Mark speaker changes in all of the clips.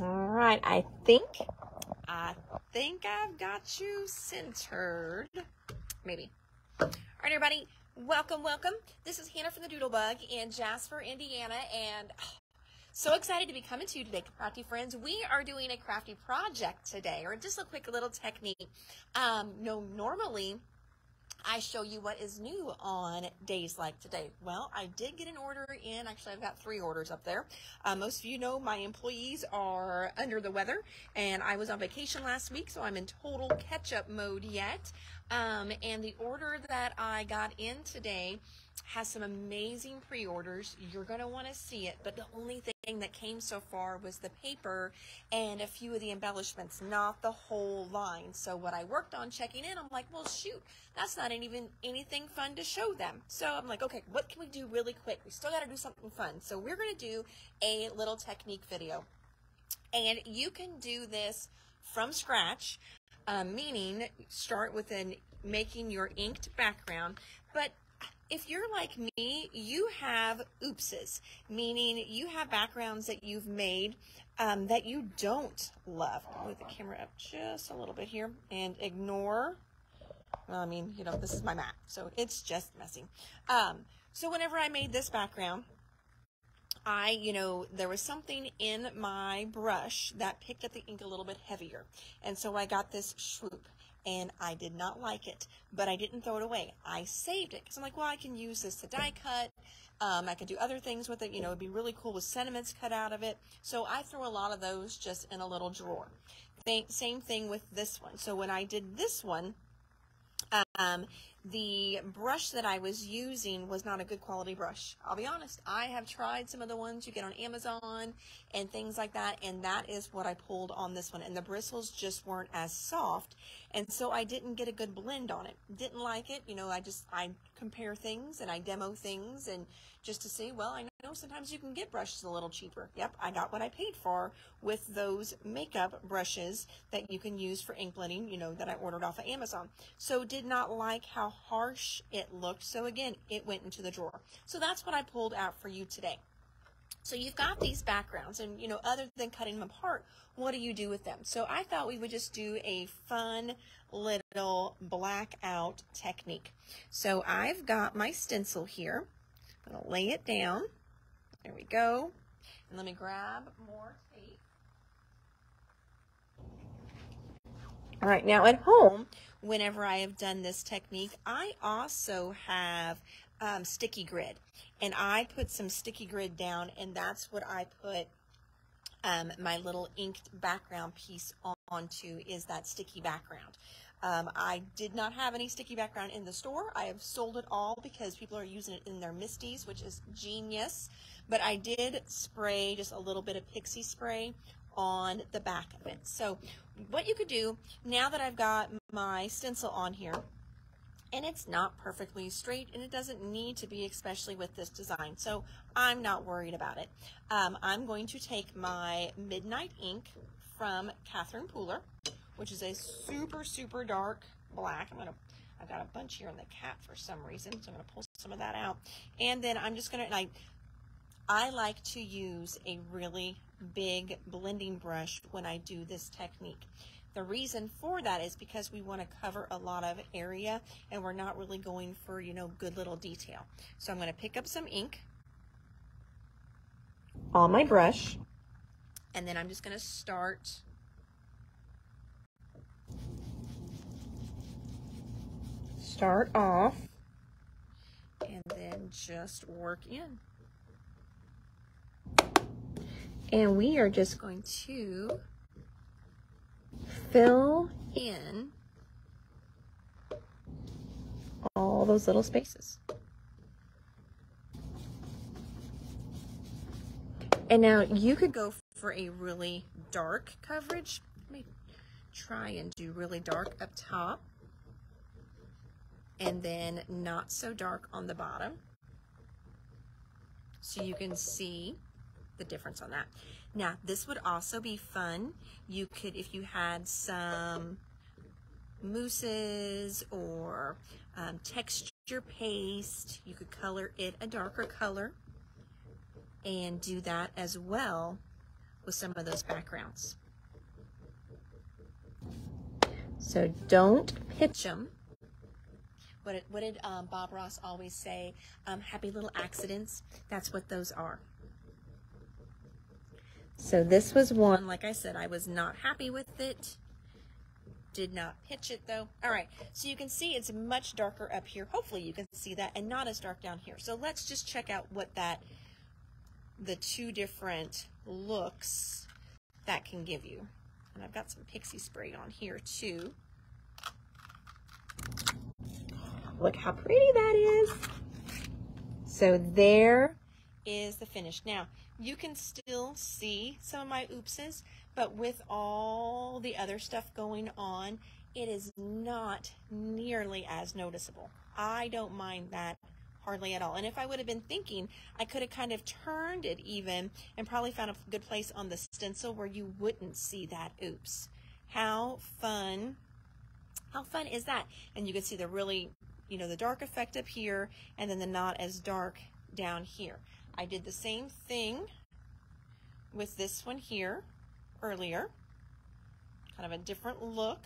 Speaker 1: All right, I think I've got you centered. Maybe. All right, everybody, welcome. This is Hannah from the Doodlebug in Jasper, Indiana, and so excited to be coming to you today, crafty friends. We are doing a crafty project today, or just a quick little technique. Normally I show you what is new on days like today. Well, I did get an order in. Actually, I've got 3 orders up there. Most of you know my employees are under the weather, and I was on vacation last week, so I'm in total catch-up mode yet. And the order that I got in today has some amazing pre-orders. You're going to want to see it, but the only thing that came so far was the paper and a few of the embellishments, not the whole line. So what I worked on checking in, I'm like, well, shoot, that's not even anything fun to show them. So I'm like, okay, what can we do really quick? We still got to do something fun. So we're going to do a little technique video, and you can do this from scratch, meaning start with making your inked background. But if you're like me, you have oopses, meaning you have backgrounds that you've made that you don't love. I'll move the camera up just a little bit here and ignore. Well, I mean, you know, this is my mat, so it's just messy. So whenever I made this background, there was something in my brush that picked up the ink a little bit heavier. And so I got this swoop, and I did not like it, but I didn't throw it away. I saved it because I'm like, well, I can use this to die cut. I can do other things with it. You know, it'd be really cool with sentiments cut out of it. So I throw a lot of those just in a little drawer. Same thing with this one. So when I did this one, the brush that I was using was not a good quality brush. I'll be honest. I have tried some of the ones you get on Amazon and things like that, and that is what I pulled on this one, and the bristles just weren't as soft, and so I didn't get a good blend on it. Didn't like it. You know, I compare things and I demo things, and just to see, well, I know sometimes you can get brushes a little cheaper. Yep, I got what I paid for with those makeup brushes that you can use for ink blending, you know, that I ordered off of Amazon. So did not like how harsh it looked. So again, it went into the drawer. So that's what I pulled out for you today. So you've got these backgrounds, and, you know, other than cutting them apart, what do you do with them? So I thought we would just do a fun little blackout technique. So I've got my stencil here. I'm going to lay it down. There we go. And let me grab more tape. All right, now at home, whenever I have done this technique, I also have sticky grid. And I put some sticky grid down, and that's what I put my little inked background piece onto, is that sticky background. I did not have any sticky background in the store. I have sold it all because people are using it in their Misties, which is genius. But I did spray just a little bit of pixie spray on the back of it. So what you could do, now that I've got my stencil on here, and it's not perfectly straight, and it doesn't need to be, especially with this design, so I'm not worried about it. I'm going to take my Midnight ink from Catherine Pooler, which is a super, super dark black. I've got a bunch here in the cap for some reason, so I'm gonna pull some of that out. And then I'm just gonna, I like to use a really big blending brush when I do this technique. The reason for that is because we want to cover a lot of area, and we're not really going for, you know, good little detail. So I'm going to pick up some ink on my brush, and then I'm just going to start off and then just work in. And we are just going to fill in all those little spaces. And now you could go for a really dark coverage. Let me try and do really dark up top, and then not so dark on the bottom, so you can see the difference on that. Now, this would also be fun. You could, if you had some mousses or texture paste, you could color it a darker color and do that as well with some of those backgrounds. So don't pitch them. What did Bob Ross always say? Happy little accidents. That's what those are. So this was one, like I said, I was not happy with it. Did not pitch it though. All right, so you can see it's much darker up here. Hopefully you can see that, and not as dark down here. So let's just check out what the two different looks that can give you. And I've got some pixie spray on here too. Look how pretty that is. So there is the finish. Now, you can still see some of my oopses, but with all the other stuff going on, it is not nearly as noticeable. I don't mind that hardly at all. And if I would have been thinking, I could have kind of turned it even and probably found a good place on the stencil where you wouldn't see that oops. How fun is that? And you can see the really, you know, the dark effect up here and then the not as dark down here. I did the same thing with this one here earlier, kind of a different look.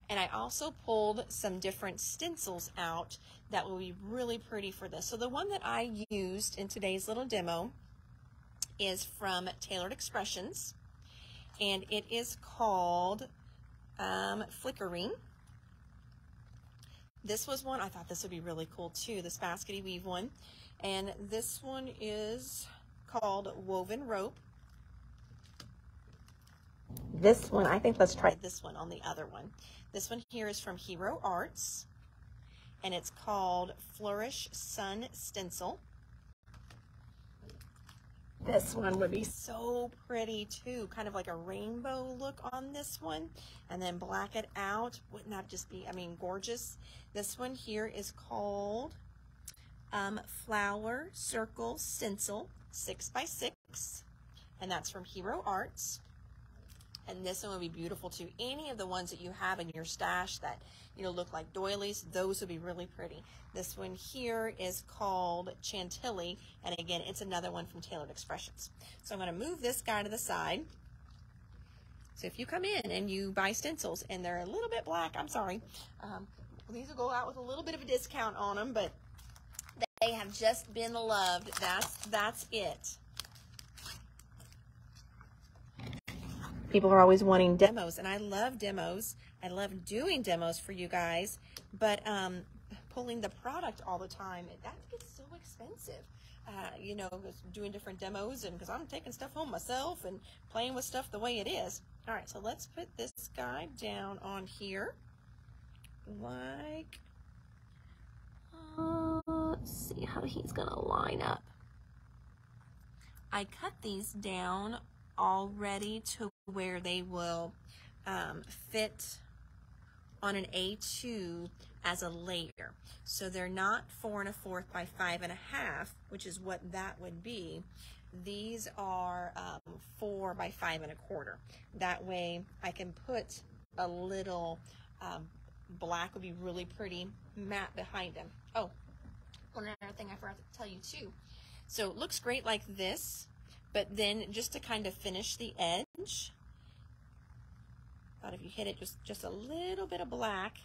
Speaker 1: And I also pulled some different stencils out that will be really pretty for this. So the one that I used in today's little demo is from Tailored Expressions, and it is called Flickering. This was one, I thought this would be really cool too, this baskety weave one. And this one is called Woven Rope. This one, I think let's try this one on the other one. This one here is from Hero Arts, and it's called Flourish Sun Stencil. This one would be so pretty too, kind of like a rainbow look on this one, and then black it out. Wouldn't that just be, I mean, gorgeous? This one here is called Flower Circle Stencil 6x6, and that's from Hero Arts. And this one would be beautiful too. Any of the ones that you have in your stash that, you know, look like doilies, those would be really pretty. This one here is called Chantilly, and again, it's another one from Tailored Expressions. So I'm going to move this guy to the side. So if you come in and you buy stencils and they're a little bit black, I'm sorry. These will go out with a little bit of a discount on them, but they have just been loved. That's it. People are always wanting demos, and I love demos. I love doing demos for you guys, but pulling the product all the time, that gets so expensive. You know, doing different demos, and because I'm taking stuff home myself and playing with stuff the way it is. All right, so let's put this guy down on here. Like, let's see how he's gonna line up. I cut these down already to where they will fit on an A2 as a layer. So they're not 4 1/4 by 5 1/2, which is what that would be. These are 4 by 5 1/4. That way I can put a little black, would be really pretty matte behind them. Oh, one other thing I forgot to tell you too. So it looks great like this, but then just to kind of finish the edge, thought if you hit it just a little bit of black,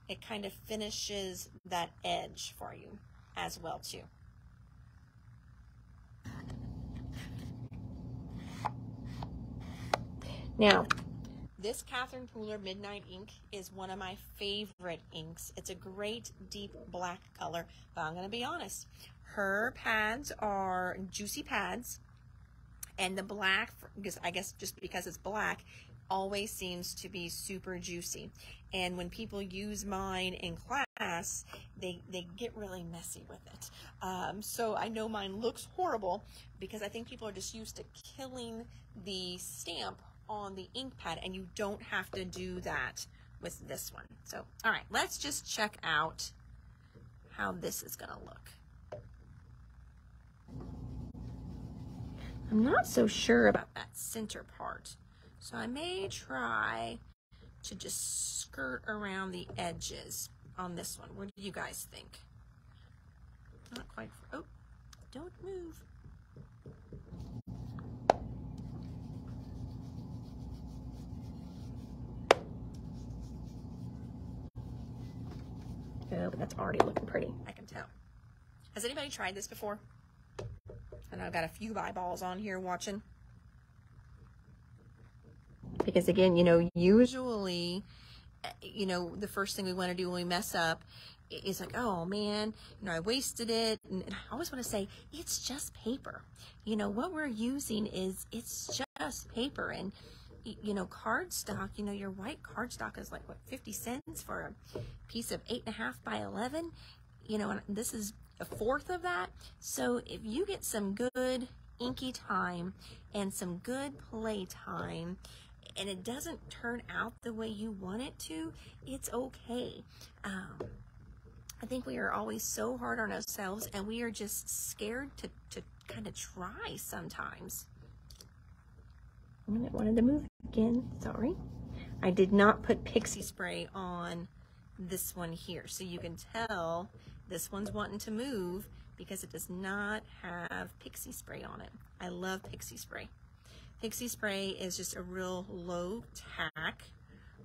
Speaker 1: it kind of finishes that edge for you as well too. Now, this Catherine Pooler Midnight ink is one of my favorite inks. It's a great deep black color, but I'm going to be honest, her pads are juicy pads, and the black, because I guess just because it's black, always seems to be super juicy. And when people use mine in class, they get really messy with it. So I know mine looks horrible because I think people are just used to killing the stamp on the ink pad, and you don't have to do that with this one. So, all right, let's just check out how this is gonna look. I'm not so sure about that center part, so I may try to just skirt around the edges on this one. What do you guys think? Not quite, oh, don't move. Oh, but that's already looking pretty, I can tell. Has anybody tried this before? I know I've got a few eyeballs on here watching. Because again, you know, usually, you know, the first thing we want to do when we mess up is like, oh man, you know, I wasted it. And I always want to say, it's just paper. You know, what we're using it's just paper. And, you know, cardstock, you know, your white cardstock is like, what, 50 cents for a piece of 8.5 by 11? You know, and this is a fourth of that. So if you get some good inky time and some good play time, and it doesn't turn out the way you want it to, it's okay. I think we are always so hard on ourselves, and we are just scared to kind of try sometimes. I wanted to move again, sorry. I did not put pixie spray on this one here, so you can tell this one's wanting to move because it does not have pixie spray on it. I love pixie spray. Pixie spray is just a real low tack,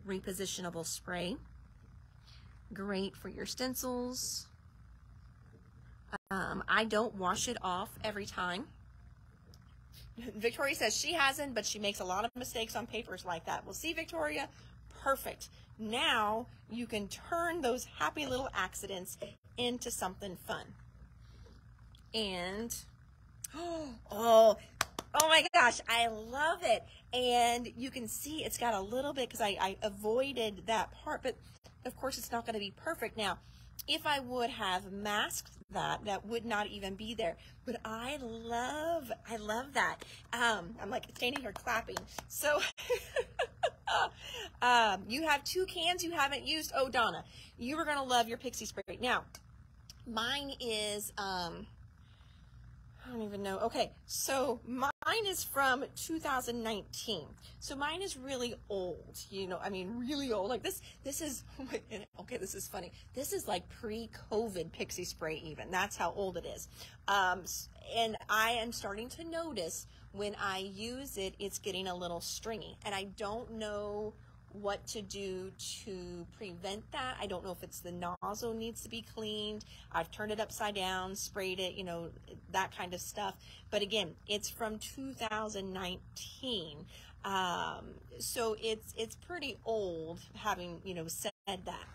Speaker 1: repositionable spray. Great for your stencils. I don't wash it off every time. Victoria says she hasn't, but she makes a lot of mistakes on papers like that. Well, see, Victoria, perfect. Now you can turn those happy little accidents into something fun. And, oh my gosh, I love it. And you can see it's got a little bit, because I avoided that part, but of course it's not going to be perfect. Now, if I would have masked that, that would not even be there. But I love that. I'm like standing here clapping. So you have 2 cans you haven't used. Oh, Donna, you are going to love your pixie spray. Now, mine is, I don't even know. Okay, so mine is from 2019. So mine is really old, you know, I mean, really old. Like this is, okay, this is funny. This is like pre-COVID pixie spray even. That's how old it is. And I am starting to notice when I use it, it's getting a little stringy. And I don't know what to do to prevent that. I don't know if it's the nozzle needs to be cleaned. I've turned it upside down, sprayed it, you know, that kind of stuff. But again, it's from 2019. So it's pretty old, having, you know, said that.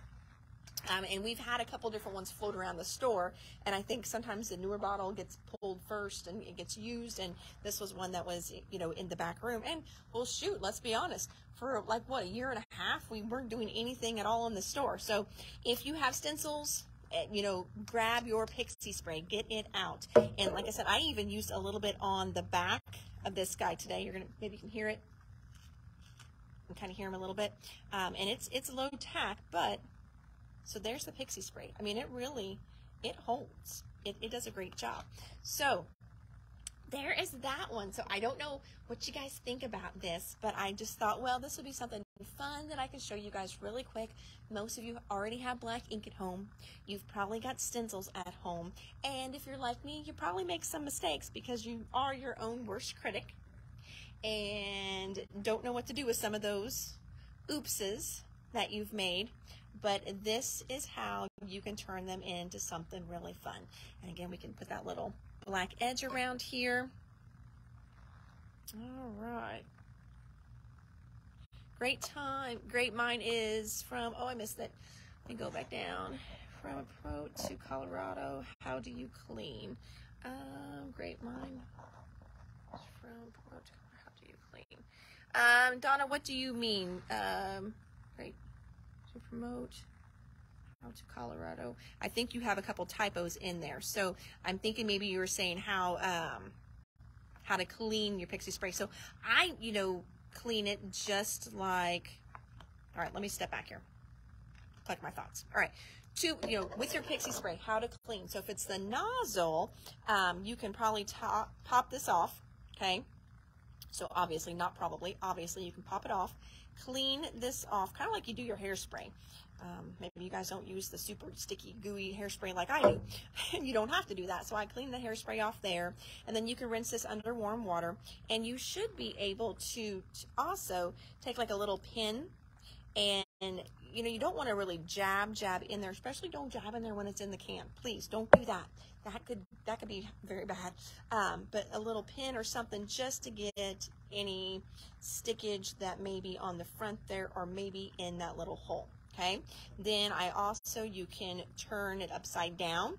Speaker 1: And we've had a couple different ones float around the store, and I think sometimes the newer bottle gets pulled first and it gets used, and this was one that was, you know, in the back room. And well, shoot, let's be honest, for like what, a year and a half, we weren't doing anything at all in the store. So if you have stencils, you know, grab your pixie spray, get it out. And like I said, I even used a little bit on the back of this guy today. You're gonna, maybe you can hear it. You can kind of hear him a little bit. And it's low tack, but so there's the pixie spray. I mean, it really, it holds. It does a great job. So there is that one. So I don't know what you guys think about this, but I just thought, well, this would be something fun that I can show you guys really quick. Most of you already have black ink at home. You've probably got stencils at home. And if you're like me, you probably make some mistakes because you are your own worst critic and don't know what to do with some of those oopses that you've made. But this is how you can turn them into something really fun. And again, we can put that little black edge around here. All right. Great time. Great mine is from, oh, I missed it. Let me go back down. From Approach to Colorado, how do you clean? Great mine. From Approach, how do you clean? Donna, what do you mean? Great. To promote out to Colorado. I think you have a couple typos in there. So I'm thinking maybe you were saying how to clean your pixie spray. So I, you know, clean it just like, all right, let me step back here. Collect my thoughts. All right. You know, with your pixie spray, how to clean. So if it's the nozzle, you can probably pop this off. Okay. So obviously, not probably, obviously you can pop it off. Clean this off, kind of like you do your hairspray. Maybe you guys don't use the super sticky, gooey hairspray like I do. You don't have to do that. So I clean the hairspray off there. And then you can rinse this under warm water. And you should be able to also take like a little pin and you know, you don't want to really jab in there, especially don't jab in there when it's in the can. Please don't do that. That could be very bad. But a little pin or something just to get any stickage that may be on the front there or maybe in that little hole. Okay. Then you can turn it upside down.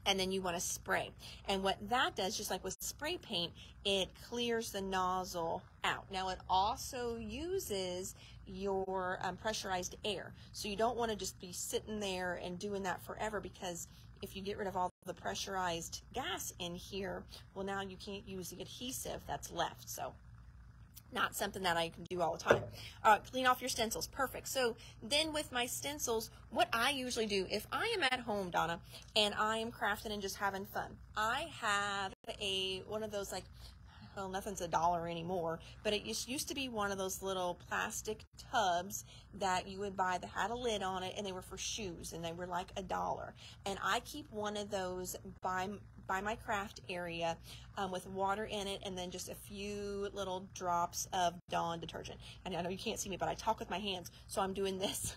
Speaker 1: And then you want to spray. And what that does, just like with spray paint, it clears the nozzle out. Now it also uses your pressurized air. So you don't want to just be sitting there and doing that forever, because if you get rid of all the pressurized gas in here, well, now you can't use the adhesive that's left. So not something that I can do all the time. Clean off your stencils. Perfect. So then with my stencils, what I usually do, if I am at home, Donna, and I am crafting and just having fun, I have one of those, like, well, nothing's $1 anymore, but it used to be one of those little plastic tubs that you would buy that had a lid on it, and they were for shoes, and they were like $1. And I keep one of those by my craft area with water in it, and then just a few little drops of Dawn detergent. And I know you can't see me, but I talk with my hands, so I'm doing this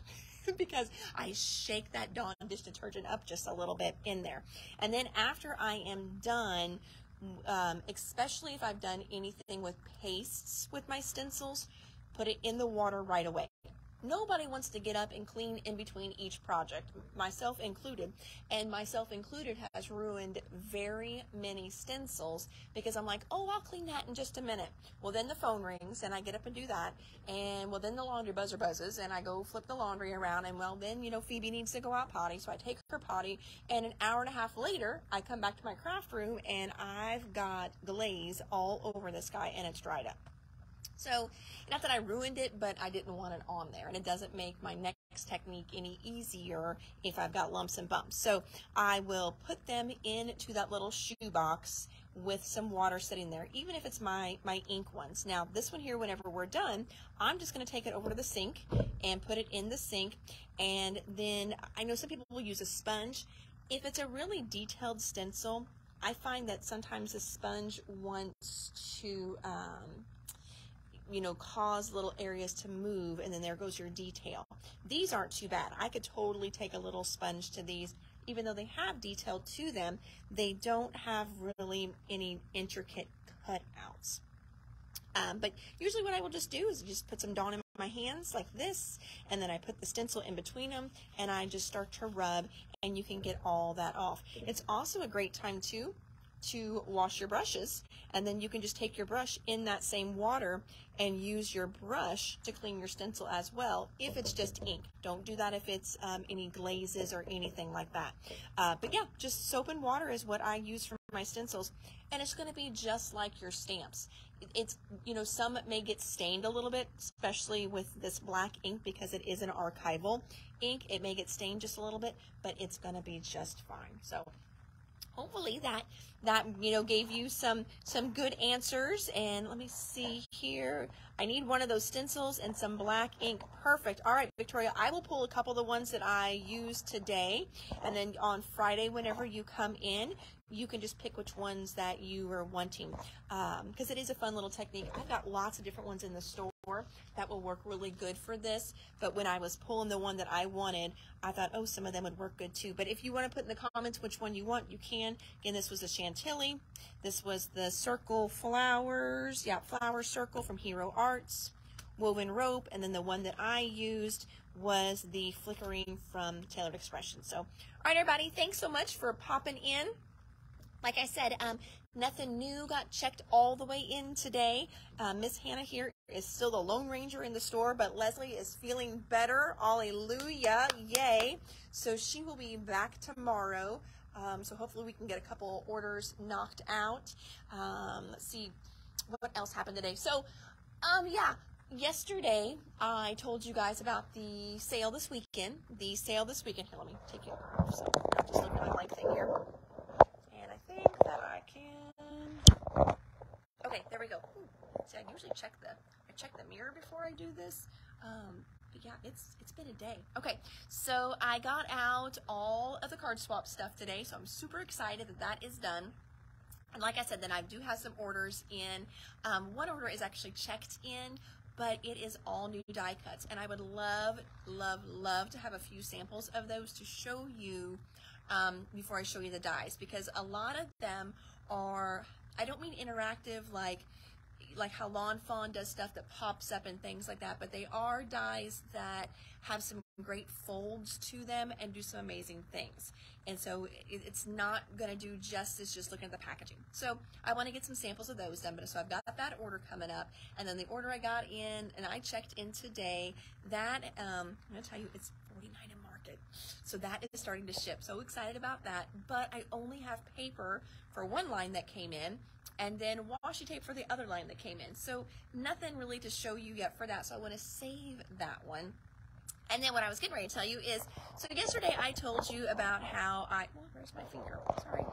Speaker 1: because I shake that Dawn dish detergent up just a little bit in there. And then after I am done, especially if I've done anything with pastes with my stencils, put it in the water right away. Nobody wants to get up and clean in between each project, myself included. And myself included has ruined very many stencils because I'm like, oh, I'll clean that in just a minute. Well, then the phone rings and I get up and do that. And well, then the laundry buzzer buzzes and I go flip the laundry around. And well, then, you know, Phoebe needs to go out potty. So I take her potty, and an hour and a half later, I come back to my craft room and I've got glaze all over this guy and it's dried up. So, not that I ruined it, but I didn't want it on there, and it doesn't make my next technique any easier if I've got lumps and bumps. So, I will put them into that little shoe box with some water sitting there, even if it's my ink ones. Now, this one here, whenever we're done, I'm just going to take it over to the sink and put it in the sink, and then I know some people will use a sponge. If it's a really detailed stencil, I find that sometimes the sponge wants to you know, cause little areas to move, and then there goes your detail. These aren't too bad. I could totally take a little sponge to these. Even though they have detail to them, they don't have really any intricate cutouts. But usually what I will just do is just put some Dawn in my hands like this, and then I put the stencil in between them, and I just start to rub, and you can get all that off. It's also a great time too to wash your brushes, and then you can just take your brush in that same water and use your brush to clean your stencil as well, if it's just ink. Don't do that if it's any glazes or anything like that. But yeah, just soap and water is what I use for my stencils, and it's going to be just like your stamps. It's, you know, some may get stained a little bit, especially with this black ink, because it is an archival ink. It may get stained just a little bit, but it's going to be just fine. So hopefully that you know, gave you some good answers. And let me see here. I need one of those stencils and some black ink. Perfect. All right, Victoria, I will pull a couple of the ones that I used today, and then on Friday, whenever you come in, you can just pick which ones that you are wanting, because it is a fun little technique. I've got lots of different ones in the store that will work really good for this, but when I was pulling the one that I wanted, I thought, oh, some of them would work good too. But if you want to put in the comments which one you want, you can. Again, this was the Chantilly. This was the Circle Flowers, yeah, Flower Circle from Hero Arts, Woven Rope, and then the one that I used was the Flickering from Tailored Expression. So, all right, everybody, thanks so much for popping in. Like I said, nothing new got checked all the way in today. Miss Hannah here is still the Lone Ranger in the store, but Leslie is feeling better. Hallelujah. Yay. So she will be back tomorrow. So hopefully we can get a couple orders knocked out. Let's see what else happened today. So, yeah. Yesterday, I told you guys about the sale this weekend. The sale this weekend. Here, let me take you off. So I'm just looking at my blank thing here. I think that I can. Okay, there we go. Ooh, see, I usually check the mirror before I do this. But yeah, it's been a day. Okay, so I got out all of the card swap stuff today, so I'm super excited that that is done. And like I said, then I do have some orders in. One order is actually checked in, but it is all new die cuts, and I would love, love, love to have a few samples of those to show you before I show you the dies, because a lot of them are, I don't mean interactive like how Lawn Fawn does stuff that pops up and things like that, but they are dies that have some great folds to them and do some amazing things. And so it's not going to do justice just looking at the packaging. So I want to get some samples of those done. But so I've got that order coming up, and then the order I got in and I checked in today, that I'm going to tell you it's $49 in market. So that is starting to ship. So excited about that. But I only have paper for one line that came in, and then washi tape for the other line that came in. So nothing really to show you yet for that. So I want to save that one. And then what I was getting ready to tell you is, so yesterday I told you about how where's my finger? Sorry.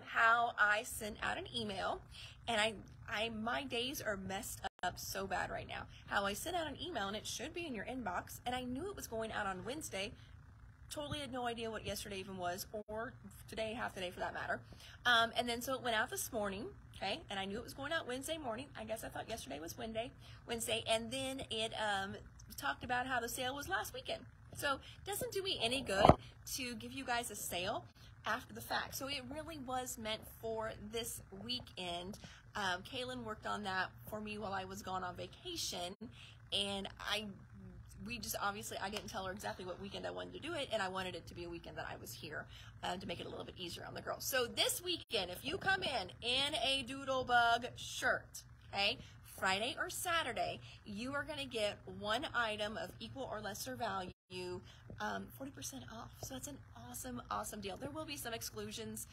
Speaker 1: How I sent out an email, and my days are messed up so bad right now. How I sent out an email, and it should be in your inbox, and I knew it was going out on Wednesday. Totally had no idea what yesterday even was, or today, half the day for that matter. And then so it went out this morning, okay, and I knew it was going out Wednesday morning. I guess I thought yesterday was Wednesday, and then it talked about how the sale was last weekend. So it doesn't do me any good to give you guys a sale after the fact. So it really was meant for this weekend. Kaylin worked on that for me while I was gone on vacation, and we just, obviously, I didn't tell her exactly what weekend I wanted to do it, and I wanted it to be a weekend that I was here to make it a little bit easier on the girls. So this weekend, if you come in a Doodlebug shirt, okay, Friday or Saturday, you are going to get one item of equal or lesser value, 40% off. So that's an awesome, awesome deal. There will be some exclusions.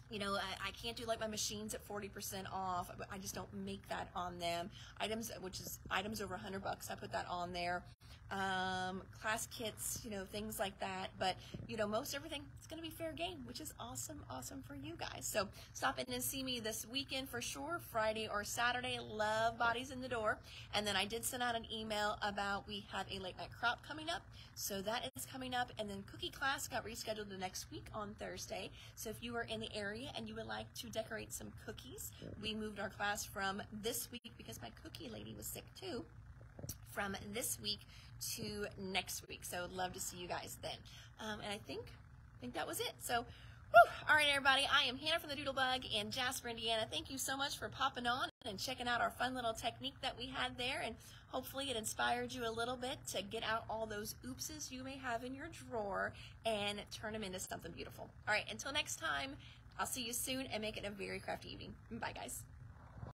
Speaker 1: You know, I can't do like my machines at 40% off. I just don't make that on them. Items, which is items over $100, I put that on there. Class kits, you know, things like that. But, you know, most everything, it's going to be fair game, which is awesome, awesome for you guys. So stop in and see me this weekend for sure, Friday or Saturday. Love bodies in the door. And then I did send out an email about we have a late night crop coming up. So that is coming up. And then cookie class got rescheduled the next week on Thursday. So if you are in the area and you would like to decorate some cookies, we moved our class from this week, because my cookie lady was sick too, from this week to next week. So love to see you guys then. And I think that was it. So all right, everybody, I am Hannah from the Doodlebug in Jasper, Indiana. Thank you so much for popping on and checking out our fun little technique that we had there, and hopefully it inspired you a little bit to get out all those oopses you may have in your drawer and turn them into something beautiful. All right, until next time, I'll see you soon, and make it a very crafty evening. Bye, guys.